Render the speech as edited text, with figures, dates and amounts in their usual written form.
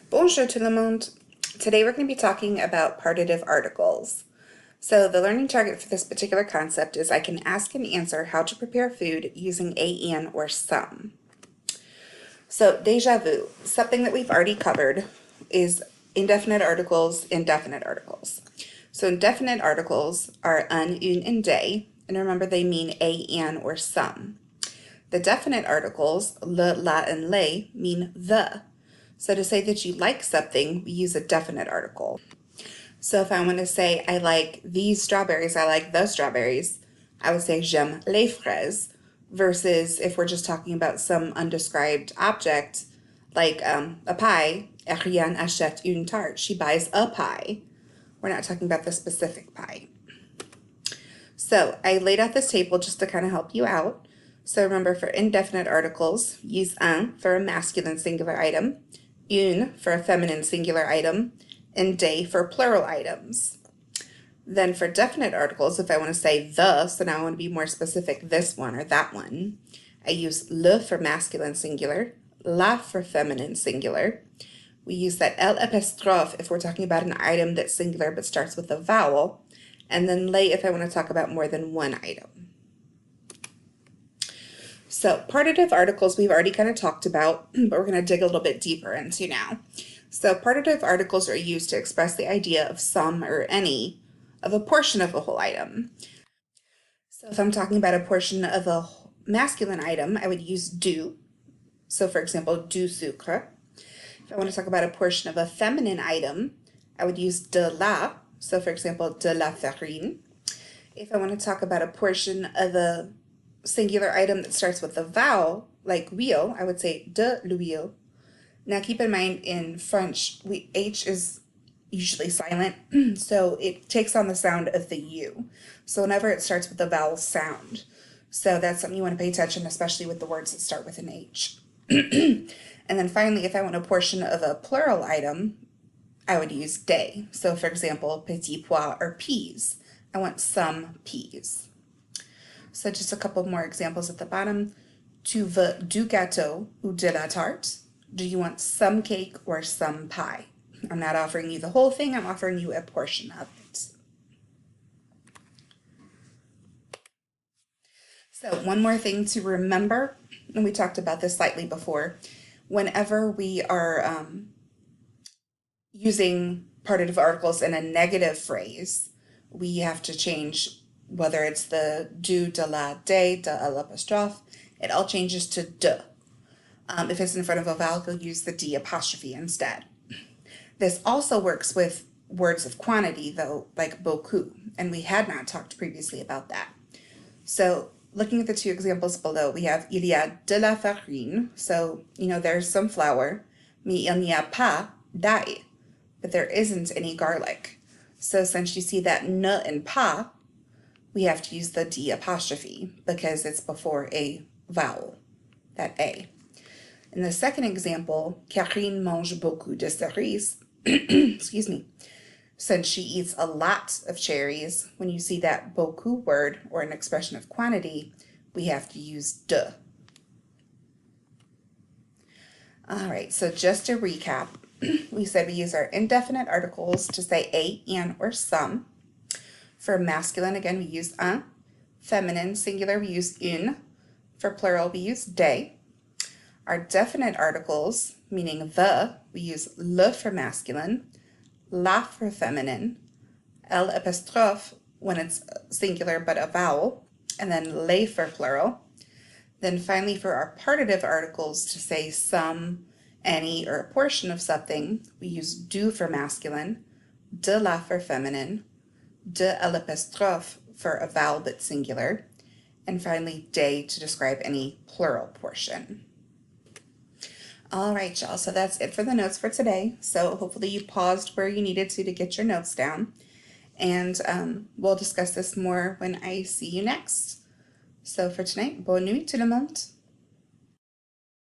Bonjour tout le monde. Today we're going to be talking about partitive articles. So the learning target for this particular concept is I can ask and answer how to prepare food using a, and, or some. So déjà vu, something that we've already covered is indefinite articles, indefinite articles. So indefinite articles are un, une, and des, and remember they mean a, an, or some. The definite articles, le, la, and les, mean the. So to say that you like something, we use a definite article. So if I want to say I like these strawberries, I like the strawberries, I would say j'aime les fraises, versus if we're just talking about some undescribed object, like a pie, Ariane achète une tarte, she buys a pie. We're not talking about the specific pie. So I laid out this table just to kind of help you out. So remember, for indefinite articles, use un for a masculine singular item, une for a feminine singular item, and des for plural items. Then for definite articles, if I want to say the, so now I want to be more specific, this one or that one, I use le for masculine singular, la for feminine singular. We use that L apostrophe if we're talking about an item that's singular but starts with a vowel, and then les if I want to talk about more than one item. So partitive articles we've already kind of talked about, but we're going to dig a little bit deeper into now. So partitive articles are used to express the idea of some or any of a portion of a whole item. So if I'm talking about a portion of a masculine item, I would use du. So for example, du sucre. If I want to talk about a portion of a feminine item, I would use de la. So for example, de la farine. If I want to talk about a portion of a singular item that starts with a vowel, like huile, I would say de l'huile. Now keep in mind in French, H is usually silent, so it takes on the sound of the U. So whenever it starts with a vowel sound. So that's something you want to pay attention, especially with the words that start with an H. And then finally, if I want a portion of a plural item, I would use des. So for example, petits pois or peas. I want some peas. So just a couple more examples at the bottom. Tu veux du gâteau ou de la tarte? Do you want some cake or some pie? I'm not offering you the whole thing, I'm offering you a portion of it. So one more thing to remember, and we talked about this slightly before, whenever we are using partitive articles in a negative phrase, we have to change whether it's the du, de la, des, de l'apostrophe, it all changes to de. If it's in front of a vowel, you'll use the D apostrophe instead. This also works with words of quantity, though, like beaucoup, and we had not talked previously about that. So looking at the two examples below, we have il y a de la farine, so, there's some flour, mais il n'y a pas d'ail, but there isn't any garlic. So since you see that ne and pas, we have to use the D apostrophe because it's before a vowel, that A. In the second example, Karine mange beaucoup de cerises, excuse me, since she eats a lot of cherries, when you see that beaucoup word or an expression of quantity, we have to use de. All right, so just to recap, we said we use our indefinite articles to say a, an, or some. For masculine, again, we use un. Feminine, singular, we use une. For plural, we use des. Our definite articles, meaning the, we use le for masculine, la for feminine, L apostrophe when it's singular but a vowel, and then les for plural. Then finally, for our partitive articles to say some, any, or a portion of something, we use du for masculine, de la for feminine, de l'apostrophe for a vowel but singular, and finally des to describe any plural portion. All right, y'all, so that's it for the notes for today. So hopefully you paused where you needed to get your notes down, and we'll discuss this more when I see you next. So for tonight, bonne nuit tout le monde.